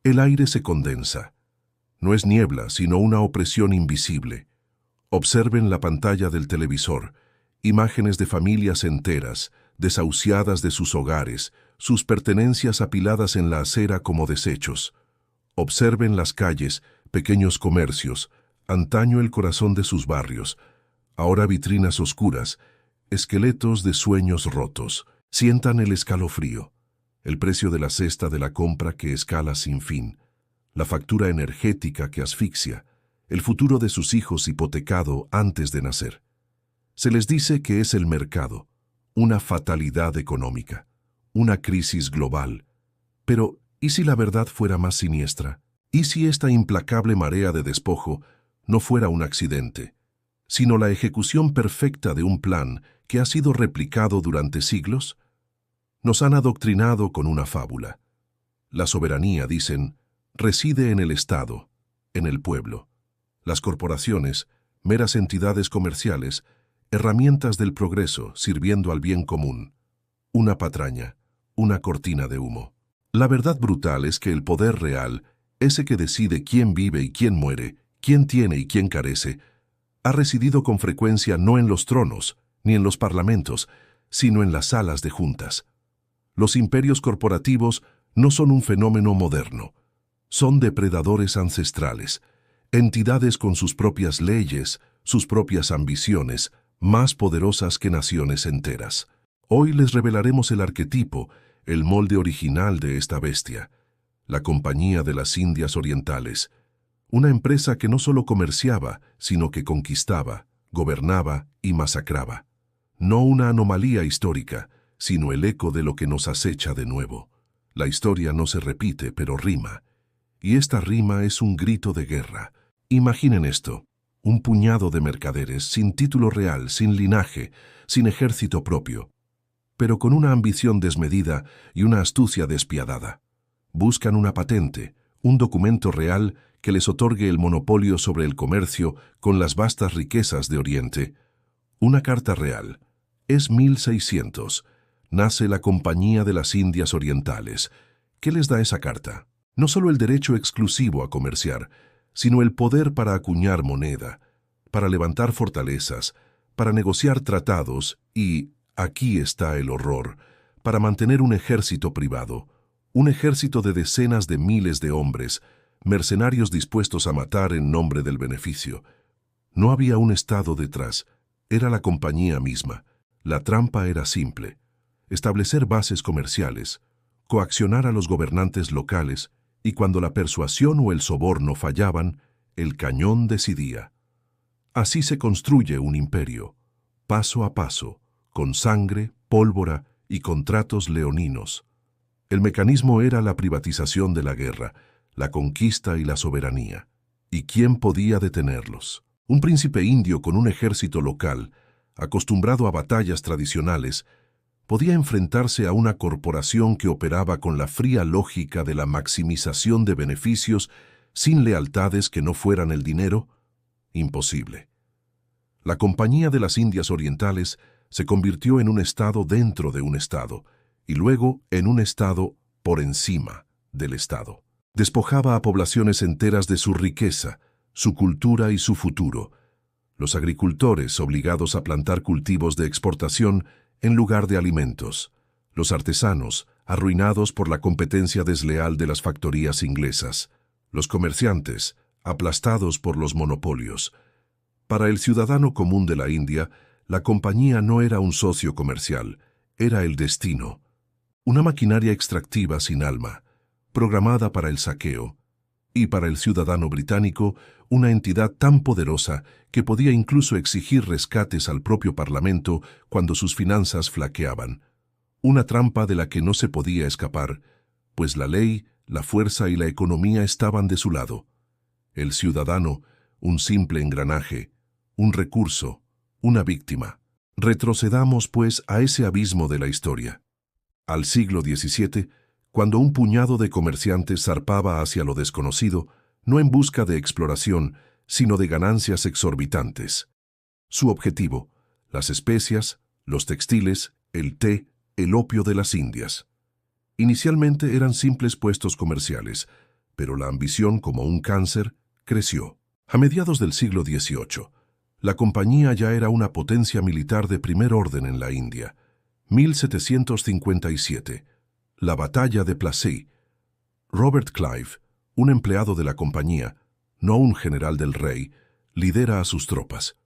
El aire se condensa. No es niebla, sino una opresión invisible. Observen la pantalla del televisor, imágenes de familias enteras, desahuciadas de sus hogares, sus pertenencias apiladas en la acera como desechos. Observen las calles, pequeños comercios, antaño el corazón de sus barrios, ahora vitrinas oscuras, esqueletos de sueños rotos. Sientan el escalofrío, el precio de la cesta de la compra que escala sin fin, la factura energética que asfixia, el futuro de sus hijos hipotecado antes de nacer. Se les dice que es el mercado, una fatalidad económica, una crisis global. Pero, ¿y si la verdad fuera más siniestra? ¿Y si esta implacable marea de despojo no fuera un accidente, sino la ejecución perfecta de un plan que ha sido replicado durante siglos? Nos han adoctrinado con una fábula. La soberanía, dicen, reside en el Estado, en el pueblo. Las corporaciones, meras entidades comerciales, herramientas del progreso sirviendo al bien común. Una patraña, una cortina de humo. La verdad brutal es que el poder real, ese que decide quién vive y quién muere, quién tiene y quién carece, ha residido con frecuencia no en los tronos, ni en los parlamentos, sino en las salas de juntas. Los imperios corporativos no son un fenómeno moderno. Son depredadores ancestrales, entidades con sus propias leyes, sus propias ambiciones, más poderosas que naciones enteras. Hoy les revelaremos el arquetipo, el molde original de esta bestia, la Compañía de las Indias Orientales, una empresa que no solo comerciaba, sino que conquistaba, gobernaba y masacraba. No una anomalía histórica, sino el eco de lo que nos acecha de nuevo. La historia no se repite, pero rima. Y esta rima es un grito de guerra. Imaginen esto, un puñado de mercaderes, sin título real, sin linaje, sin ejército propio, pero con una ambición desmedida y una astucia despiadada. Buscan una patente, un documento real que les otorgue el monopolio sobre el comercio con las vastas riquezas de Oriente. Una carta real. Es 1600. Nace la Compañía de las Indias Orientales. ¿Qué les da esa carta? No solo el derecho exclusivo a comerciar, sino el poder para acuñar moneda, para levantar fortalezas, para negociar tratados y, aquí está el horror, para mantener un ejército privado, un ejército de decenas de miles de hombres, mercenarios dispuestos a matar en nombre del beneficio. No había un Estado detrás, era la compañía misma. La trampa era simple: establecer bases comerciales, coaccionar a los gobernantes locales, y cuando la persuasión o el soborno fallaban, el cañón decidía. Así se construye un imperio, paso a paso, con sangre, pólvora y contratos leoninos. El mecanismo era la privatización de la guerra, la conquista y la soberanía. ¿Y quién podía detenerlos? Un príncipe indio con un ejército local, acostumbrado a batallas tradicionales, podía enfrentarse a una corporación que operaba con la fría lógica de la maximización de beneficios sin lealtades que no fueran el dinero. Imposible. La Compañía de las Indias Orientales se convirtió en un Estado dentro de un Estado, y luego en un Estado por encima del Estado. Despojaba a poblaciones enteras de su riqueza, su cultura y su futuro. Los agricultores obligados a plantar cultivos de exportación en lugar de alimentos. Los artesanos arruinados por la competencia desleal de las factorías inglesas. Los comerciantes aplastados por los monopolios. Para el ciudadano común de la India, la compañía no era un socio comercial, era el destino. Una maquinaria extractiva sin alma, programada para el saqueo, y para el ciudadano británico, una entidad tan poderosa que podía incluso exigir rescates al propio Parlamento cuando sus finanzas flaqueaban. Una trampa de la que no se podía escapar, pues la ley, la fuerza y la economía estaban de su lado. El ciudadano, un simple engranaje, un recurso, una víctima. Retrocedamos, pues, a ese abismo de la historia. Al siglo XVII, cuando un puñado de comerciantes zarpaba hacia lo desconocido, no en busca de exploración, sino de ganancias exorbitantes. Su objetivo: las especias, los textiles, el té, el opio de las Indias. Inicialmente eran simples puestos comerciales, pero la ambición, como un cáncer, creció. A mediados del siglo XVIII, la compañía ya era una potencia militar de primer orden en la India. 1757. La batalla de Plassey. Robert Clive, un empleado de la compañía, no un general del rey, lidera a sus tropas.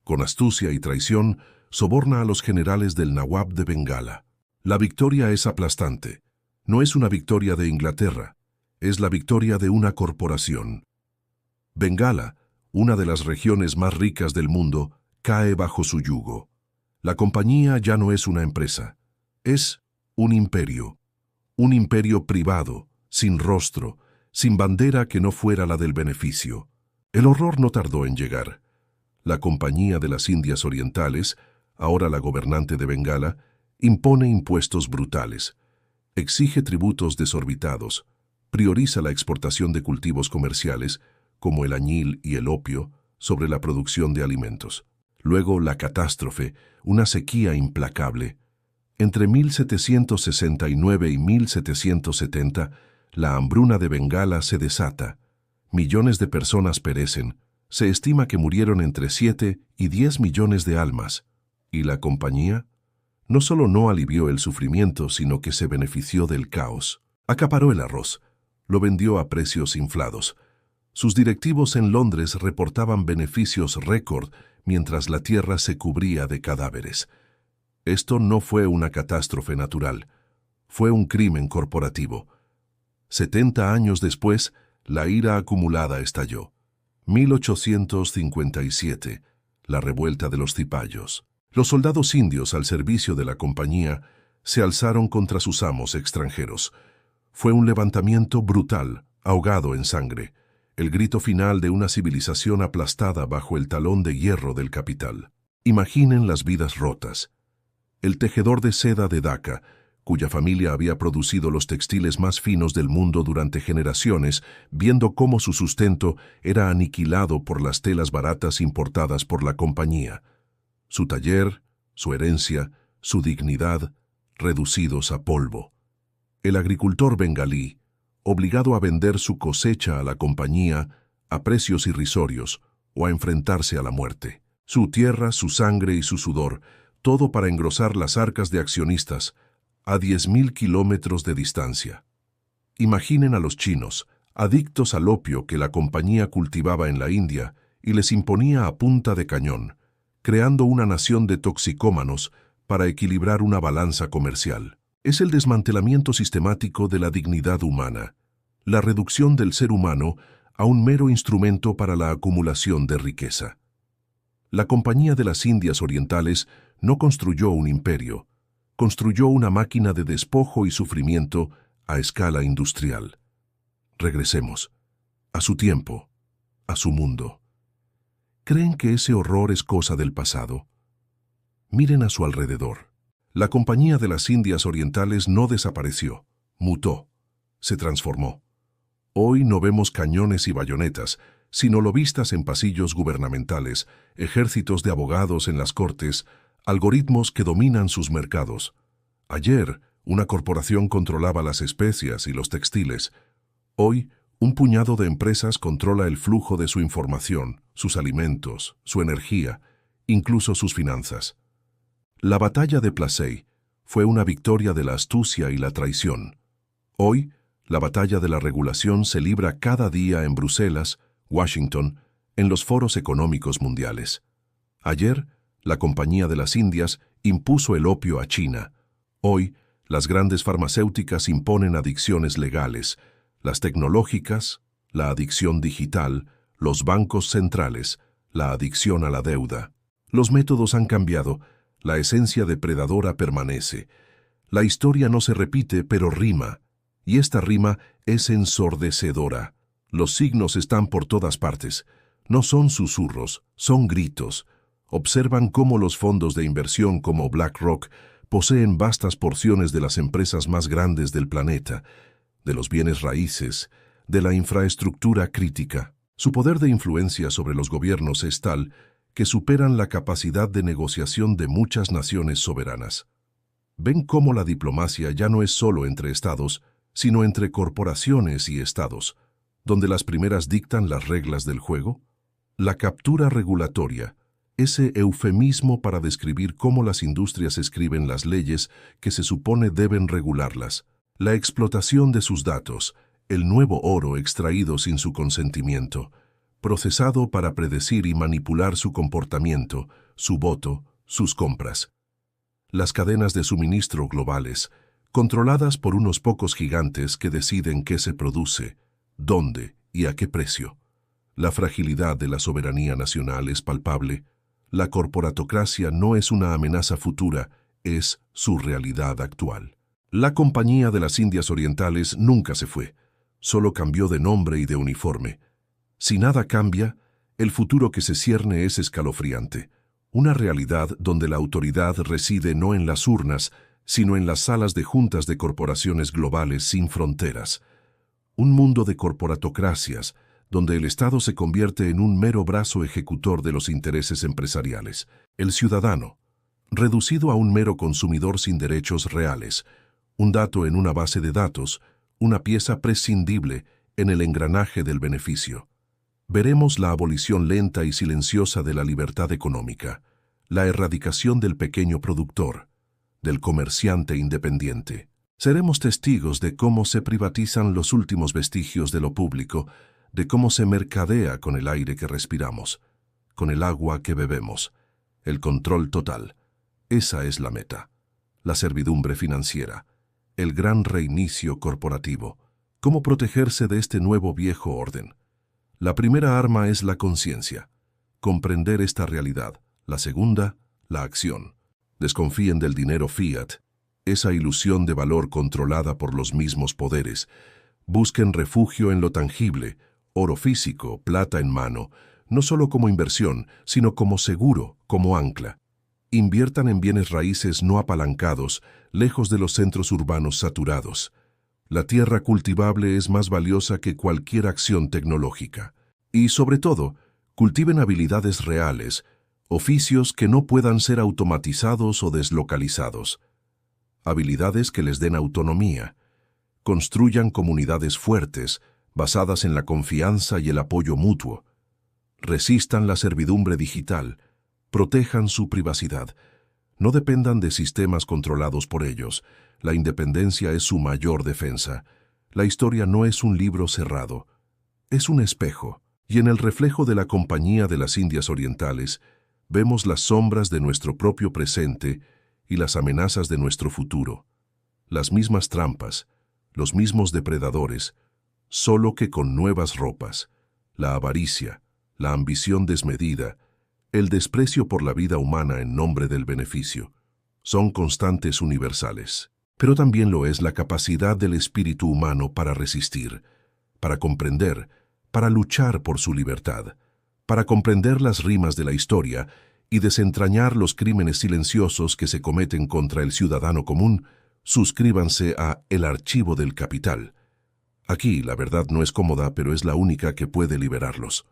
Con astucia y traición, soborna a los generales del Nawab de Bengala. La victoria es aplastante. No es una victoria de Inglaterra, es la victoria de una corporación. Bengala, una de las regiones más ricas del mundo, cae bajo su yugo. La compañía ya no es una empresa, es un imperio privado, sin rostro, sin bandera que no fuera la del beneficio. El horror no tardó en llegar. La Compañía de las Indias Orientales, ahora la gobernante de Bengala, impone impuestos brutales, exige tributos desorbitados, prioriza la exportación de cultivos comerciales, como el añil y el opio, sobre la producción de alimentos. Luego la catástrofe, una sequía implacable. Entre 1769 y 1770, la hambruna de Bengala se desata. Millones de personas perecen. Se estima que murieron entre 7 y 10 millones de almas. ¿Y la compañía? No solo no alivió el sufrimiento, sino que se benefició del caos. Acaparó el arroz, lo vendió a precios inflados. Sus directivos en Londres reportaban beneficios récord mientras la tierra se cubría de cadáveres. Esto no fue una catástrofe natural, fue un crimen corporativo. 70 años después, la ira acumulada estalló. 1857, la revuelta de los cipayos. Los soldados indios al servicio de la compañía se alzaron contra sus amos extranjeros. Fue un levantamiento brutal, ahogado en sangre, el grito final de una civilización aplastada bajo el talón de hierro del capital. Imaginen las vidas rotas. El tejedor de seda de Dhaka, cuya familia había producido los textiles más finos del mundo durante generaciones, viendo cómo su sustento era aniquilado por las telas baratas importadas por la compañía. Su taller, su herencia, su dignidad, reducidos a polvo. El agricultor bengalí, obligado a vender su cosecha a la compañía a precios irrisorios o a enfrentarse a la muerte. Su tierra, su sangre y su sudor, todo para engrosar las arcas de accionistas a 10.000 kilómetros de distancia. Imaginen a los chinos, adictos al opio que la compañía cultivaba en la India y les imponía a punta de cañón, creando una nación de toxicómanos para equilibrar una balanza comercial. Es el desmantelamiento sistemático de la dignidad humana, la reducción del ser humano a un mero instrumento para la acumulación de riqueza. La Compañía de las Indias Orientales no construyó un imperio, construyó una máquina de despojo y sufrimiento a escala industrial. Regresemos a su tiempo, a su mundo. ¿Creen que ese horror es cosa del pasado? Miren a su alrededor. La Compañía de las Indias Orientales no desapareció, mutó, se transformó. Hoy no vemos cañones y bayonetas, sino lobistas en pasillos gubernamentales, ejércitos de abogados en las cortes, algoritmos que dominan sus mercados. Ayer, una corporación controlaba las especias y los textiles. Hoy, un puñado de empresas controla el flujo de su información, sus alimentos, su energía, incluso sus finanzas. La batalla de Plassey fue una victoria de la astucia y la traición. Hoy, la batalla de la regulación se libra cada día en Bruselas, Washington, en los foros económicos mundiales. Ayer, la Compañía de las Indias impuso el opio a China. Hoy, las grandes farmacéuticas imponen adicciones legales, las tecnológicas, la adicción digital, los bancos centrales, la adicción a la deuda. Los métodos han cambiado, la esencia depredadora permanece. La historia no se repite, pero rima, y esta rima es ensordecedora. Los signos están por todas partes. No son susurros, son gritos. Observan cómo los fondos de inversión como BlackRock poseen vastas porciones de las empresas más grandes del planeta, de los bienes raíces, de la infraestructura crítica. Su poder de influencia sobre los gobiernos es tal que superan la capacidad de negociación de muchas naciones soberanas. Ven cómo la diplomacia ya no es solo entre estados, sino entre corporaciones y estados. donde las primeras dictan las reglas del juego? La captura regulatoria, ese eufemismo para describir cómo las industrias escriben las leyes que se supone deben regularlas. La explotación de sus datos, el nuevo oro extraído sin su consentimiento, procesado para predecir y manipular su comportamiento, su voto, sus compras. Las cadenas de suministro globales, controladas por unos pocos gigantes que deciden qué se produce, dónde y a qué precio. La fragilidad de la soberanía nacional es palpable. La corporatocracia no es una amenaza futura, es su realidad actual. La Compañía de las Indias Orientales nunca se fue, solo cambió de nombre y de uniforme. Si nada cambia, el futuro que se cierne es escalofriante. Una realidad donde la autoridad reside no en las urnas, sino en las salas de juntas de corporaciones globales sin fronteras. Un mundo de corporatocracias, donde el Estado se convierte en un mero brazo ejecutor de los intereses empresariales. El ciudadano, reducido a un mero consumidor sin derechos reales, un dato en una base de datos, una pieza prescindible en el engranaje del beneficio. Veremos la abolición lenta y silenciosa de la libertad económica, la erradicación del pequeño productor, del comerciante independiente. Seremos testigos de cómo se privatizan los últimos vestigios de lo público, de cómo se mercadea con el aire que respiramos, con el agua que bebemos. El control total. Esa es la meta. La servidumbre financiera. El gran reinicio corporativo. ¿Cómo protegerse de este nuevo viejo orden? La primera arma es la conciencia. Comprender esta realidad. La segunda, la acción. Desconfíen del dinero fiat, esa ilusión de valor controlada por los mismos poderes. Busquen refugio en lo tangible, oro físico, plata en mano, no solo como inversión, sino como seguro, como ancla. Inviertan en bienes raíces no apalancados, lejos de los centros urbanos saturados. La tierra cultivable es más valiosa que cualquier acción tecnológica. Y, sobre todo, cultiven habilidades reales, oficios que no puedan ser automatizados o deslocalizados. Habilidades que les den autonomía. Construyan comunidades fuertes, basadas en la confianza y el apoyo mutuo. Resistan la servidumbre digital. Protejan su privacidad. No dependan de sistemas controlados por ellos. La independencia es su mayor defensa. La historia no es un libro cerrado. Es un espejo. Y en el reflejo de la Compañía de las Indias Orientales, vemos las sombras de nuestro propio presente y las amenazas de nuestro futuro. Las mismas trampas, los mismos depredadores, solo que con nuevas ropas. La avaricia, la ambición desmedida, el desprecio por la vida humana en nombre del beneficio, son constantes universales. Pero también lo es la capacidad del espíritu humano para resistir, para comprender, para luchar por su libertad, para comprender las rimas de la historia y desentrañar los crímenes silenciosos que se cometen contra el ciudadano común. Suscríbanse a El Archivo del Capital. Aquí la verdad no es cómoda, pero es la única que puede liberarlos.